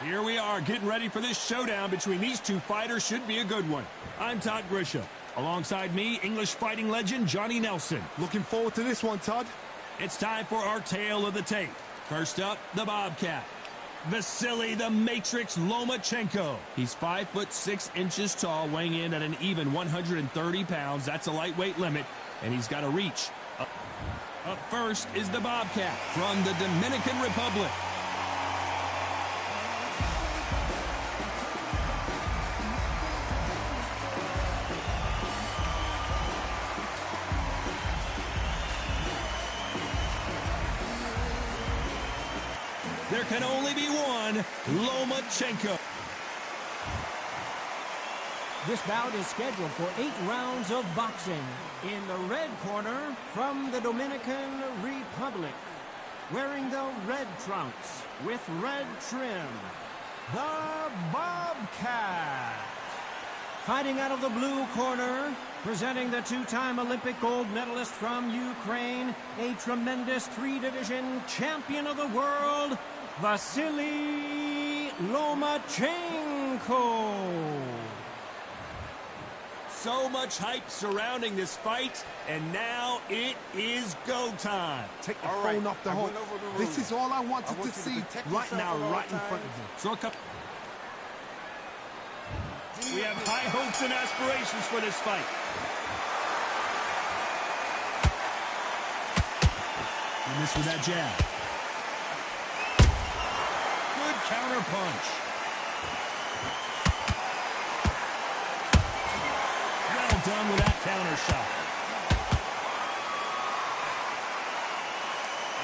Here we are getting ready for this showdown between these two fighters. Should be a good one. I'm Todd Grisham. Alongside me, English fighting legend Johnny Nelson. Looking forward to this one, Todd. It's time for our tale of the tape. First up, the Bobcat. Vasily the Matrix Lomachenko. He's 5'6" tall, weighing in at an even 130 pounds. That's a lightweight limit, and he's got a reach. Up first is the Bobcat from the Dominican Republic. There can only be one, Lomachenko. This bout is scheduled for 8 rounds of boxing. In the red corner, from the Dominican Republic, wearing the red trunks with red trim, the Bobcat. Fighting out of the blue corner, presenting the 2-time Olympic gold medalist from Ukraine, a tremendous 3-division champion of the world, Vasily Lomachenko. So much hype surrounding this fight, and now it is go time. Take the phone off the hook. This is all I wanted to see right now, right in front of you. So we have high hopes and aspirations for this fight. He missed with that jab. Good counter punch. Well done with that counter shot.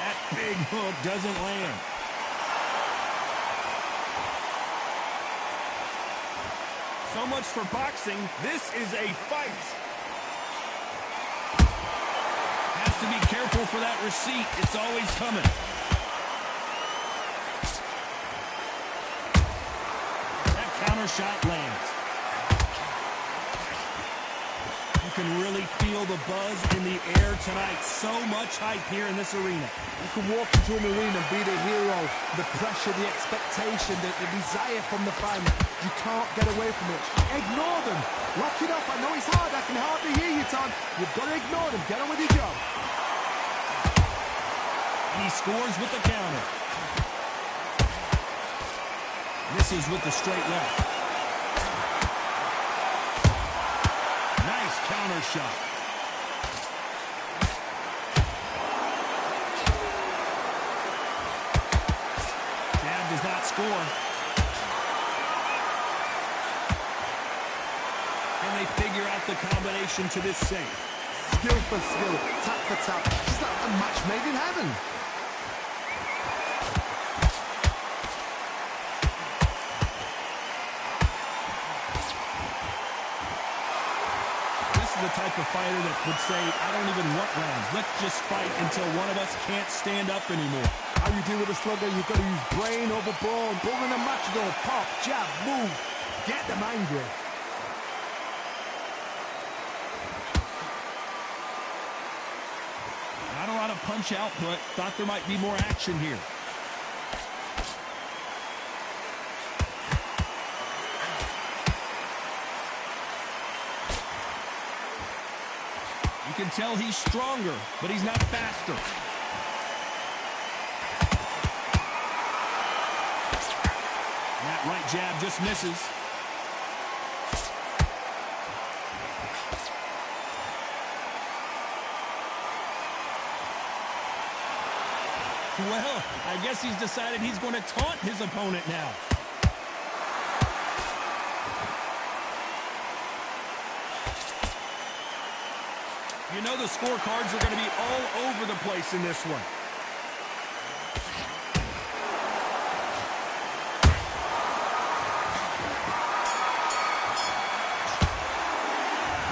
That big hook doesn't land. So much for boxing. This is a fight. Has to be careful for that receipt. It's always coming. That counter shot lands. You can really feel the buzz in the air tonight. So much hype here in this arena. You can walk into an arena and be the hero. The pressure, the expectation, the desire from the fans. You can't get away from it. Ignore them. Lock it up. I know it's hard. I can hardly hear you, Tom. You've got to ignore them. Get on with your job. And he scores with the counter. Misses with the straight left. Nice counter shot. Jab does not score. Can they figure out the combination to this safe? Skill for skill, tap for tap. It's like a match made in heaven. This is the type of fighter that would say, I don't even want rounds. Let's just fight until one of us can't stand up anymore. How you deal with a slugger, you've got to use brain over ball. Bull in a match, go pop, jab, move. Get them angry. Not a lot of punch output. Thought there might be more action here. You can tell he's stronger, but he's not faster. And that right jab just misses. Well, I guess he's decided he's going to taunt his opponent now. You know the scorecards are going to be all over the place in this one.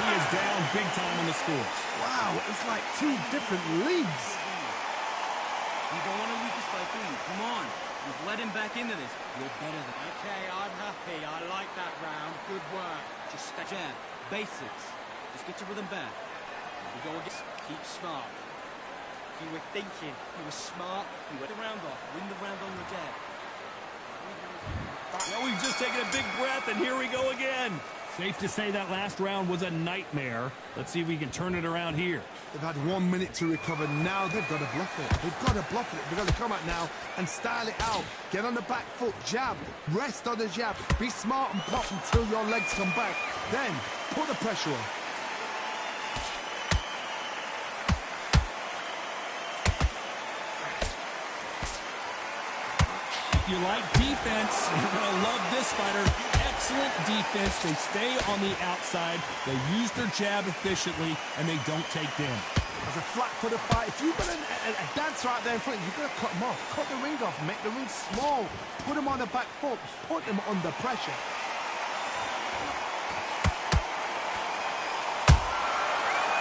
He is down big time on the scores. Wow, it's like 2 different leagues. You don't want to lose this fight, do you? Come on. You've led him back into this. You're better than... Okay, I'm happy. I like that round. Good work. Just jab. Basics. Just get your rhythm back. We go again. Keep smart. You were thinking. You were smart. You win the round off. Win the round on your jab. just taking a big breath, and here we go again. Safe to say that last round was a nightmare. Let's see if we can turn it around here. They've had 1 minute to recover. Now they've got to bluff it. They've got to bluff it. They've got to come out now and style it out. Get on the back foot, jab. Rest on the jab. Be smart and pop until your legs come back. Then put the pressure on. If you like defense, you're going to love this fighter. Excellent defense. They stay on the outside. They use their jab efficiently, and they don't take damage. As a flat for the fight, if you've got a dancer out there in front, you've got to cut them off. Cut the ring off. Make the ring small. Put them on the back foot. Put them under pressure.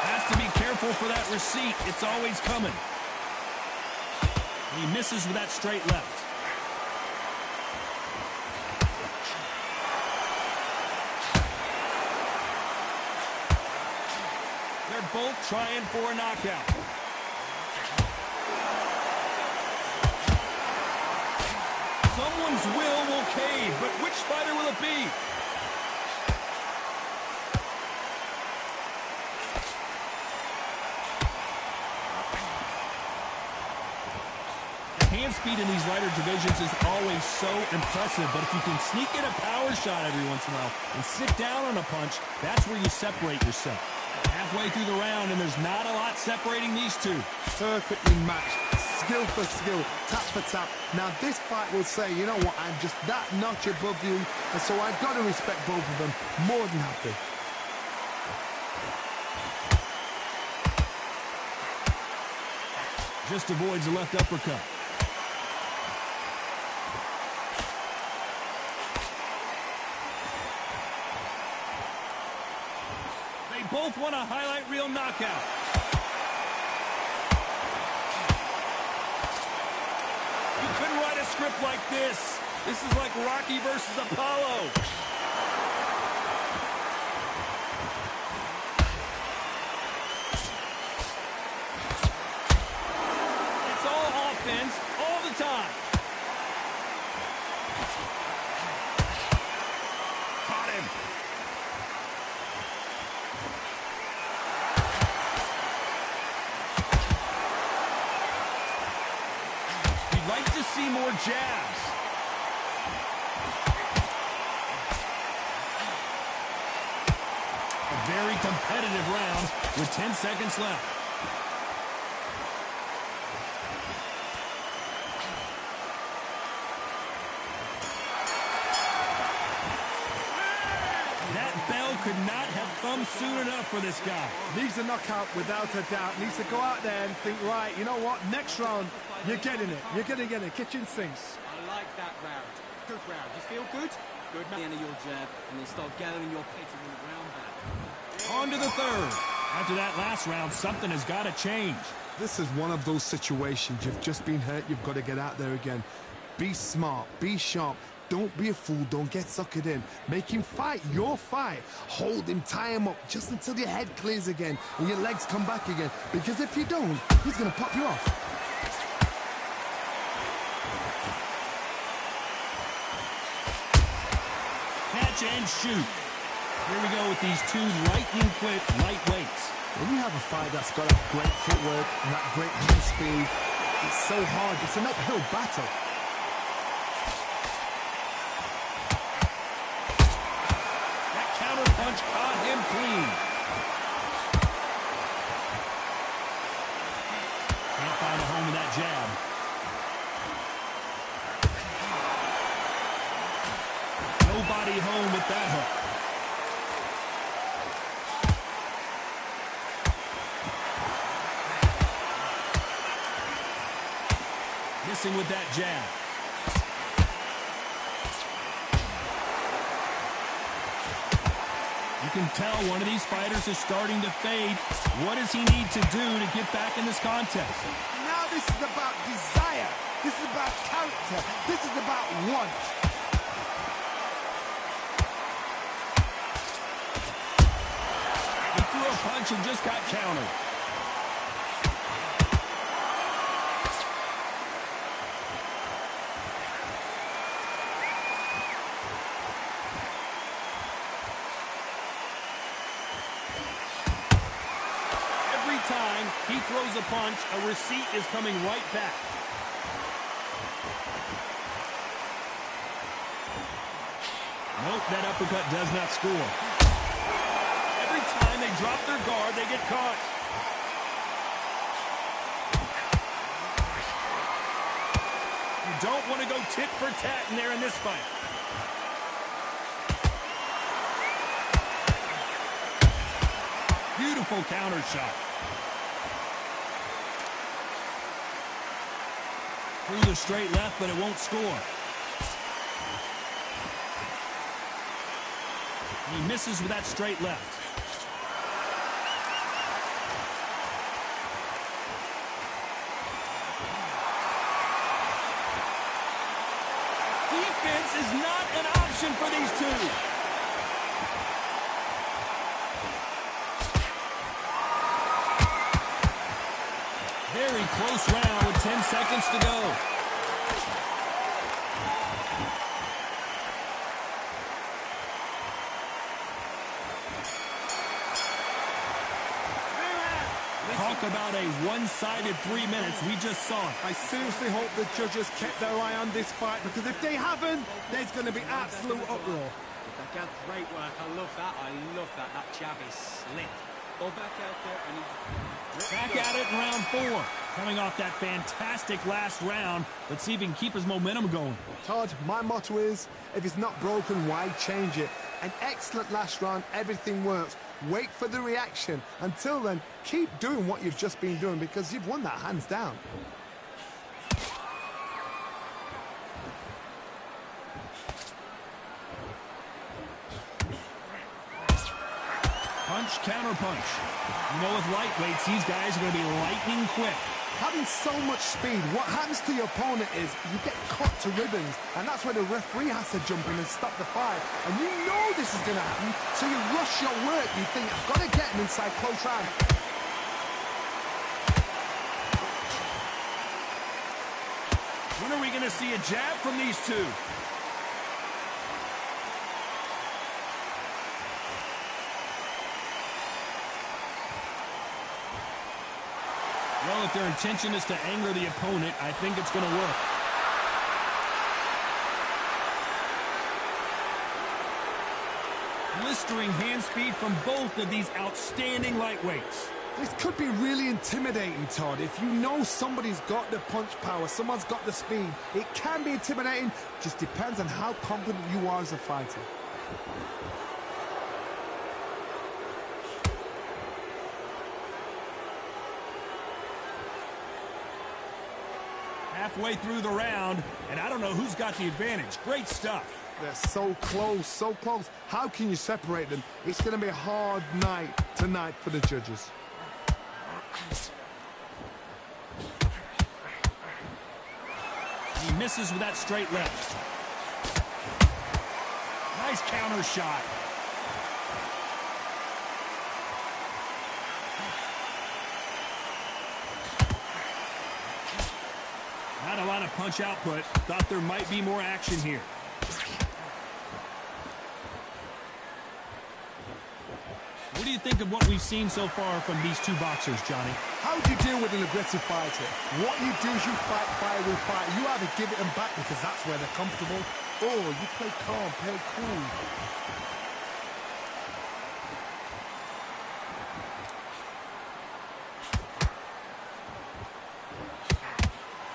Has to be careful for that receipt. It's always coming. He misses with that straight left. They're both trying for a knockout. Someone's will cave, but which fighter will it be? Hand speed in these lighter divisions is always so impressive, but if you can sneak in a power shot every once in a while and sit down on a punch, that's where you separate yourself. Halfway through the round, and there's not a lot separating these two. Perfectly matched. Skill for skill. Tap for tap. Now this fight will say, you know what, I'm just that notch above you, and so I've got to respect both of them. More than happy. Just avoids the left uppercut. Both want a highlight reel knockout. You couldn't write a script like this. This is like Rocky versus Apollo. It's all offense all the time. Caught him. Like to see more jabs. A very competitive round with 10 seconds left. That bell could not have come soon enough for this guy. Needs a knockout without a doubt. Needs to go out there and think, right, you know what, next round, you're getting it. You're going to get it. Kitchen sinks. I like that round. Good round. You feel good? Good. The end of your jab, and then start gathering your pace and win the round back. On to the third. After that last round, something has got to change. This is one of those situations. You've just been hurt. You've got to get out there again. Be smart. Be sharp. Don't be a fool. Don't get suckered in. Make him fight your fight. Hold him, tie him up, just until your head clears again and your legs come back again. Because if you don't, he's going to pop you off. Catch and shoot. Here we go with these two lightning quick lightweights. When you have a fight that's got that great footwork and that great hand speed, it's so hard. It's an uphill battle. That counter punch caught him clean. Can't find a home with that jab. Nobody home with that hook. Missing with that jab. You can tell one of these fighters is starting to fade. What does he need to do to get back in this contest? Now this is about desire. This is about character. This is about want. He threw a punch and just got countered. time he throws a punch, a receipt is coming right back. Nope, that uppercut does not score. Every time they drop their guard, they get caught. You don't want to go tit for tat in there in this fight. Beautiful counter shot. Through the straight left, but it won't score. He misses with that straight left. Defense is not an option for these two. Very close round with 10 seconds to go. Talk about a one-sided 3 minutes. We just saw it. I seriously hope the judges kept their eye on this fight, because if they haven't, there's going to be absolute uproar. Back out, great work. I love that. I love that. That jab is slick. Go back out there and he's back at it in round 4. Coming off that fantastic last round. Let's see if he can keep his momentum going. Todd, my motto is, if it's not broken, why change it? An excellent last round, everything works. Wait for the reaction. Until then, keep doing what you've just been doing, because you've won that hands down. Punch, counter punch. You know, with lightweights, these guys are going to be lightning quick. Having so much speed, what happens to your opponent is you get cut to ribbons, and that's where the referee has to jump in and stop the fight. And you know this is going to happen, so you rush your work. You think, I've got to get him inside close round. When are we going to see a jab from these two? Well, if their intention is to anger the opponent, I think it's going to work. Blistering hand speed from both of these outstanding lightweights. This could be really intimidating, Todd. If you know somebody's got the punch power, someone's got the speed, it can be intimidating. Just depends on how confident you are as a fighter. Halfway through the round, and I don't know who's got the advantage. Great stuff. They're so close, so close. How can you separate them? It's going to be a hard night tonight for the judges. He misses with that straight left. Nice counter shot. Not a lot of punch output. Thought there might be more action here. What do you think of what we've seen so far from these two boxers, Johnny? How do you deal with an aggressive fighter? What you do is you fight fire with fire. You either give it them back because that's where they're comfortable, or you play calm, play cool.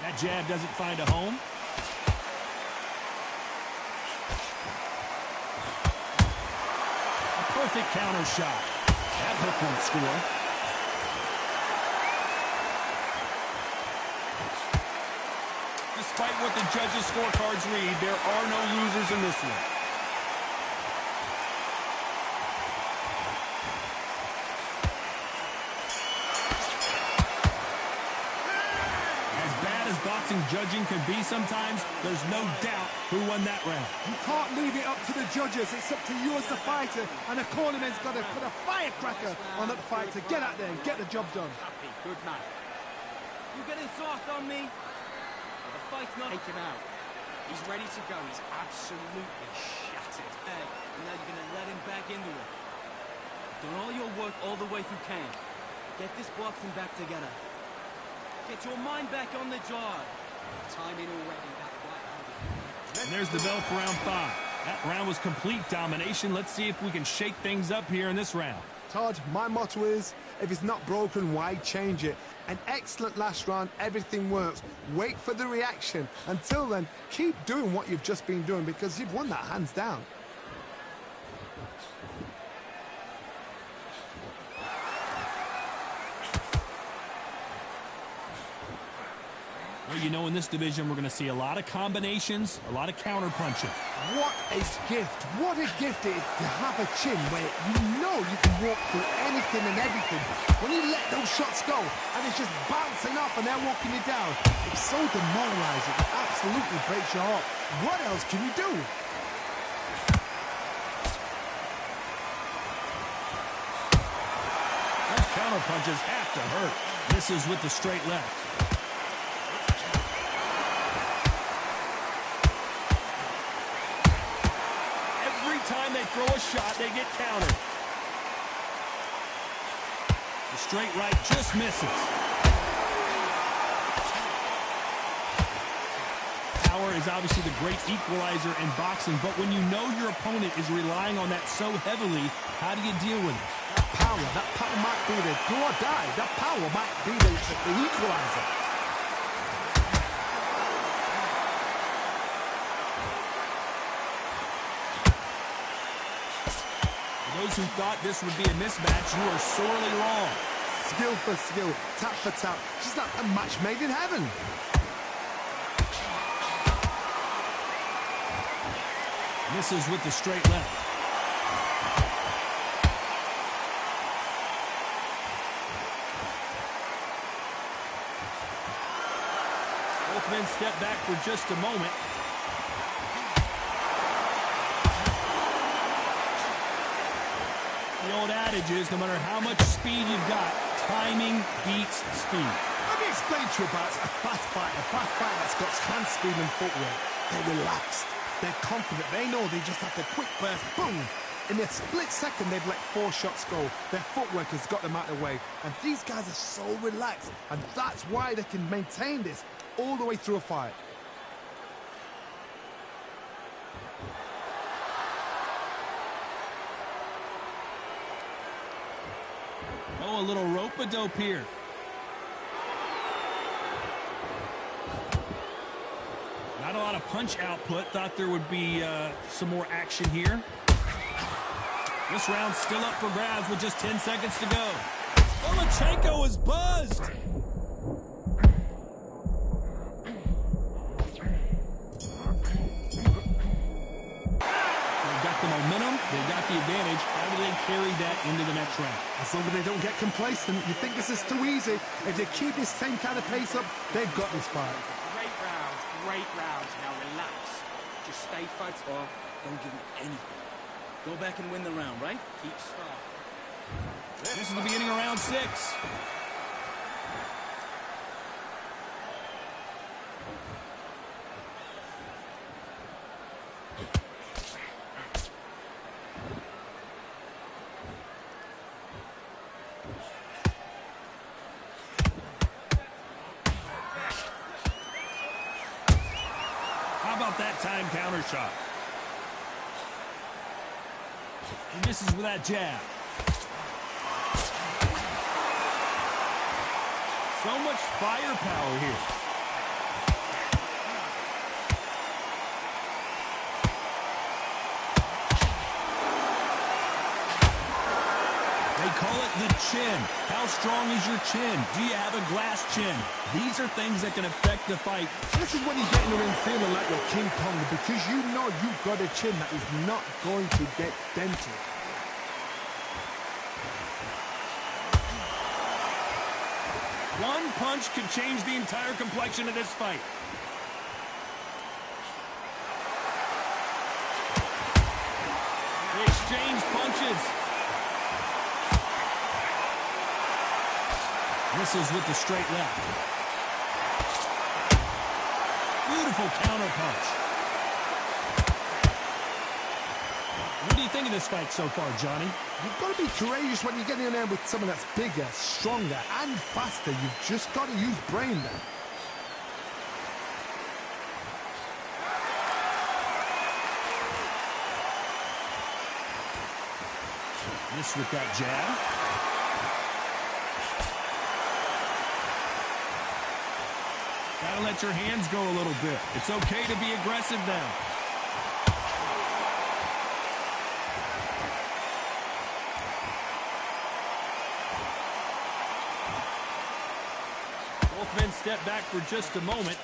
That jab doesn't find a home. A perfect counter shot. That hook won't score. Despite what the judges' scorecards read, there are no losers in this one. Boxing judging can be sometimes, there's no doubt who won that round. You can't leave it up to the judges. It's up to you as the fighter, and the cornerman's got to put a firecracker on that fight to get out there and get the job done. happy. Good man. You getting soft on me? Well, the fight's not taken out. He's ready to go. He's absolutely shattered. Hey, and now you're going to let him back into it. Done all your work all the way through camp. Get this boxing back together. Get your mind back on the job. Timing already, that right. And there's the bell for round 5. That round was complete domination. Let's see if we can shake things up here in this round. Todd, my motto is, if it's not broken, why change it? An excellent last round, everything works. Wait for the reaction. Until then, keep doing what you've just been doing because you've won that hands down. Well, you know, in this division, we're going to see a lot of combinations, a lot of counter-punching. What a gift. What a gift it is to have a chin where you know you can walk through anything and everything. When you let those shots go and it's just bouncing off and they're walking you down, it's so demoralizing. It absolutely breaks your heart. What else can you do? Those counter-punches have to hurt. Misses with the straight left. Time they throw a shot, they get countered. The straight right just misses. Power is obviously the great equalizer in boxing, but when you know your opponent is relying on that so heavily, how do you deal with it? That power might be the do or die. That power might be the equalizer. Those who thought this would be a mismatch, you are sorely wrong. Skill for skill, tap for tap, just like a match made in heaven. Misses with the straight left. Both men step back for just a moment. The old adage is, no matter how much speed you've got, timing beats speed. Let me explain to you about a fast fighter that's got hand speed and footwork. They're relaxed, they're confident, they know they just have the quick burst, boom! In a split second, they've let 4 shots go. Their footwork has got them out of the way. And these guys are so relaxed, and that's why they can maintain this all the way through a fight. Oh, a little rope-a-dope here. Not a lot of punch output. Thought there would be some more action here. This round's still up for grabs with just 10 seconds to go. Lomachenko is buzzed. They've got the momentum. They've got the advantage. How do they carry that into the next round? As long as they don't get complacent, you think this is too easy. If they keep this same kind of pace up, they've got this fight. Great round, great round. Now relax. Just stay focused or don't give them anything. Go back and win the round, right? Keep starting. This is the beginning of round 6. How about that time counter shot? He misses with that jab. So much firepower here. They call it the chin. How strong is your chin? Do you have a glass chin? These are things that can affect the fight. This is when you get in the ring feeling like you're King Kong because you know you've got a chin that is not going to get dented. One punch could change the entire complexion of this fight. They exchange punches. Misses with the straight left. Beautiful counter punch. What do you think of this fight so far, Johnny? You've got to be courageous when you get in there with someone that's bigger, stronger, and faster. You've just got to use brain there. Miss with that jab. Gotta let your hands go a little bit. It's okay to be aggressive now. Both men step back for just a moment.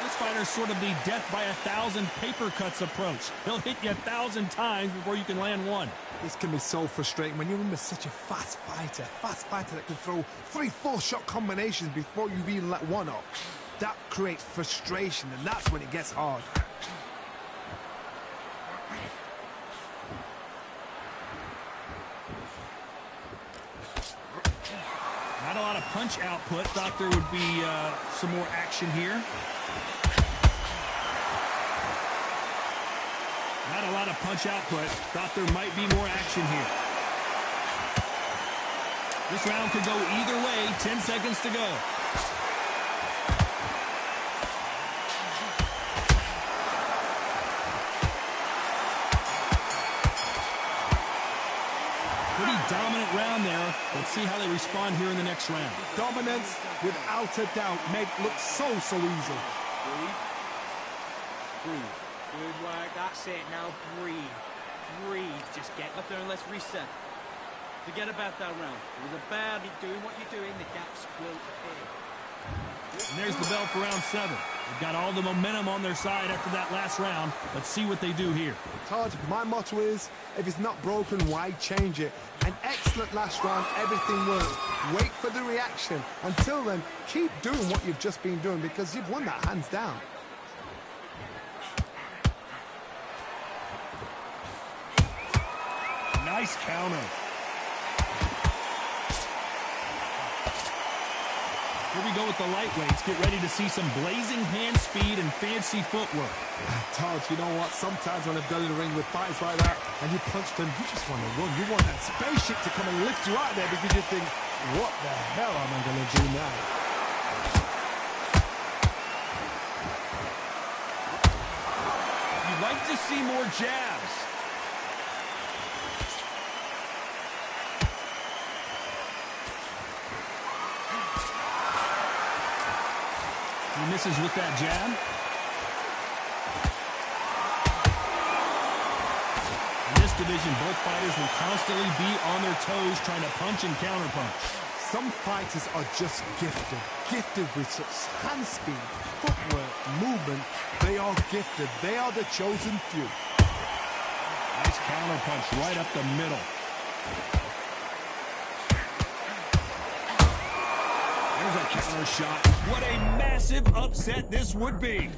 This fighter's sort of the death by 1,000 paper cuts approach. He'll hit you 1,000 times before you can land one. This can be so frustrating when you're under such a fast fighter that can throw 3-4 shot combinations before you've even let one off. That creates frustration, and that's when it gets hard. Not a lot of punch output. Thought there would be some more action here. Not a lot of punch output. Thought there might be more action here. This round could go either way. 10 seconds to go. Pretty dominant round there. Let's see how they respond here in the next round. Dominance, without a doubt, make look so easy. Breathe. Breathe. Good work. That's it. Now breathe. Breathe. Just get up there and let's reset. Forget about that round. It was about doing what you're doing. The gaps will appear. And there's the bell for round 7. They've got all the momentum on their side after that last round. Let's see what they do here. Todd, my motto is, if it's not broken, why change it? An excellent last round, everything worked. Wait for the reaction. Until then, keep doing what you've just been doing because you've won that hands down. Nice counter. Here we go with the lightweights. Get ready to see some blazing hand speed and fancy footwork. Todd, you know what? Sometimes when I've done in the ring with fights like that and you punch them, you just want to run. You want that spaceship to come and lift you out there because you think, what the hell am I going to do now? You'd like to see more jabs. He misses with that jab. In this division, both fighters will constantly be on their toes trying to punch and counterpunch. Some fighters are just gifted with such hand speed, footwork, movement. They are gifted. They are the chosen few. Nice counterpunch right up the middle. There's a counter shot. What a massive upset this would be.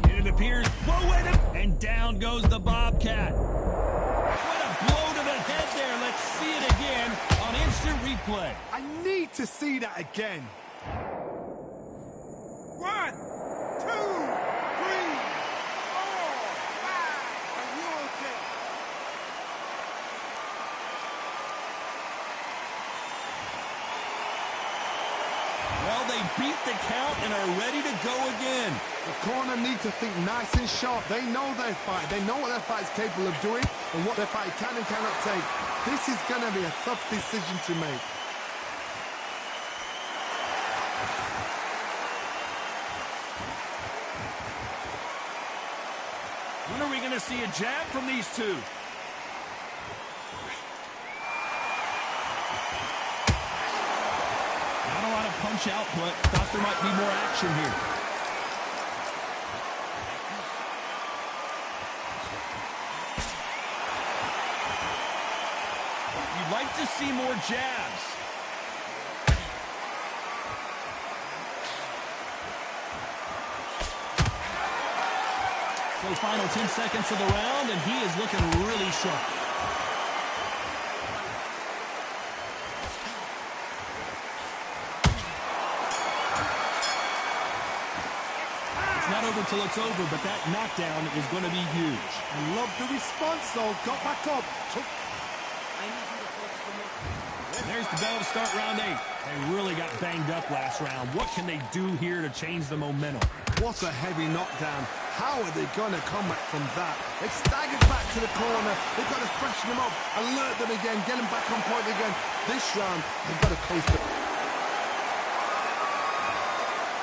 And it appears, whoa, wait a, and down goes the Bobcat. What a blow to the head there. Let's see it again on instant replay. I need to see that again. 1, 2, 3, 4, 5. Are you okay? Well, they beat the count and are ready to go again. The corner need to think nice and sharp. They know their fight. They know what their fight is capable of doing and what their fight can and cannot take. This is going to be a tough decision to make. When are we going to see a jab from these two? Not a lot of punch output. Thought there might be more action here. You'd like to see more jabs. So final 10 seconds of the round, and he is looking really sharp. till it's over, but that knockdown is going to be huge. I love the response, though. Got back up. I need you to focus on what... There's the bell to start round 8. They really got banged up last round. What can they do here to change the momentum? What a heavy knockdown. How are they going to come back from that? They staggered back to the corner. They've got to freshen them up, alert them again, get them back on point again. This round, they've got to coast it.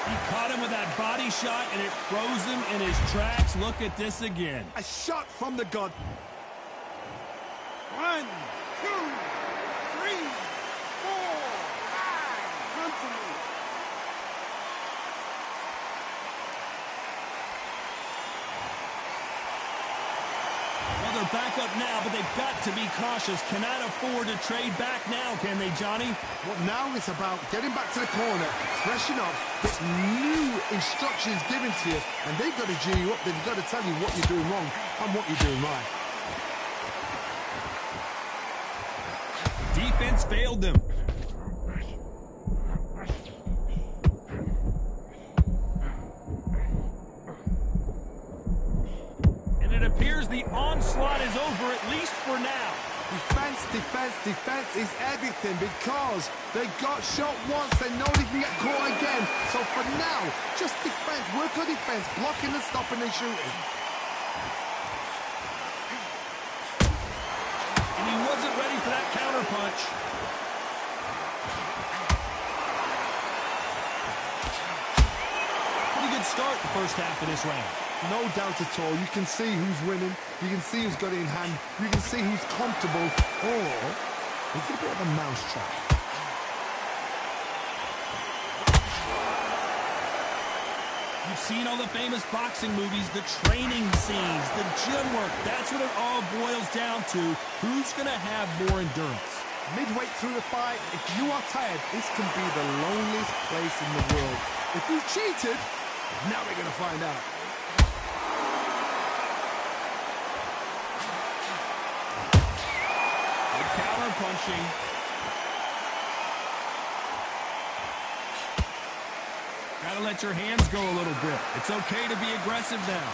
He caught him with that body shot, and it froze him in his tracks. Look at this again. A shot from the god. 1, 2, 3, 4, 5. Come to me. Well, they're back up now, but they've got to be cautious. Cannot afford to trade back now, can they, Johnny? Well, now it's about getting back to the corner, freshen up, get new instructions given to you, and they've got to G you up. They've got to tell you what you're doing wrong and what you're doing right. Defense failed them. And it appears the onslaught is over, at least for now. Defense, defense, defense is everything because they got shot once. They know they can get caught again. So for now, just defense, work on defense, blocking and stopping and shooting. And he wasn't ready for that counter punch. Pretty good start the first half of this round. No doubt at all. You can see who's winning. You can see who's got it in hand. You can see who's comfortable. Or it's a bit of a mousetrap. You've seen all the famous boxing movies, the training scenes, the gym work. That's what it all boils down to. Who's going to have more endurance? Midway through the fight, if you are tired, this can be the loneliest place in the world. If you cheated, now we're going to find out. Good counter punching. Gotta let your hands go a little bit. It's okay to be aggressive now.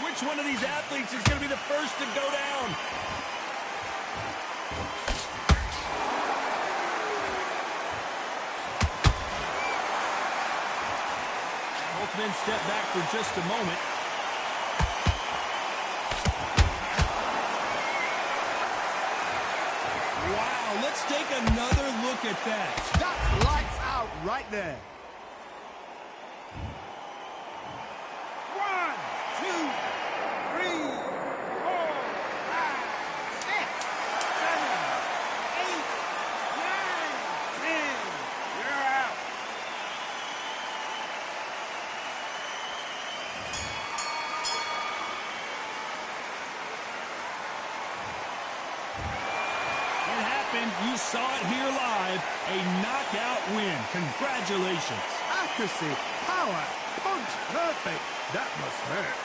Which one of these athletes is going to be the first to go down? Both men step back for just a moment. Wow, let's take another look at that. That's lights out right there. 1, 2, 3, 4, 5, 6, 7, 8, 9, 10. You're out. It happened. You saw it here live. A knockout win. Congratulations. Accuracy, power, punch, perfect. That must hurt.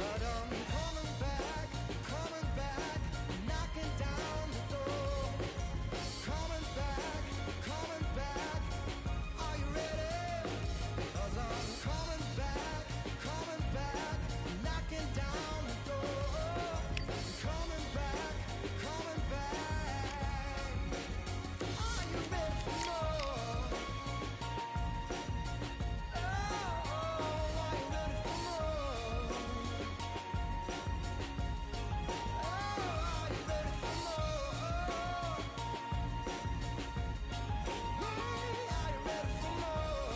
But I'm coming back, knocking down the door. Coming back, are you ready? 'Cause I'm coming back, knocking down the door. Coming back, are you ready for more? Oh, are you ready for more? Oh, are you ready for more? Are you ready for more?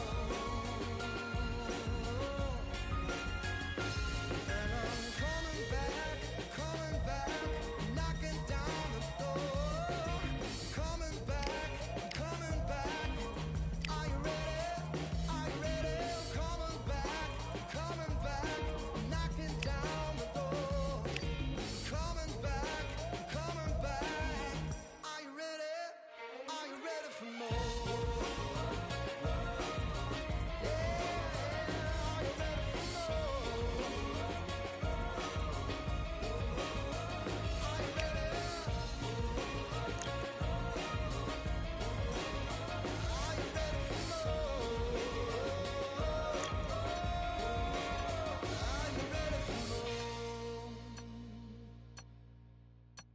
And I'm coming back, knocking down the door. Coming back, are you ready? Are you ready? Coming back, knocking down the door. Coming back, are you ready? Are you ready for more?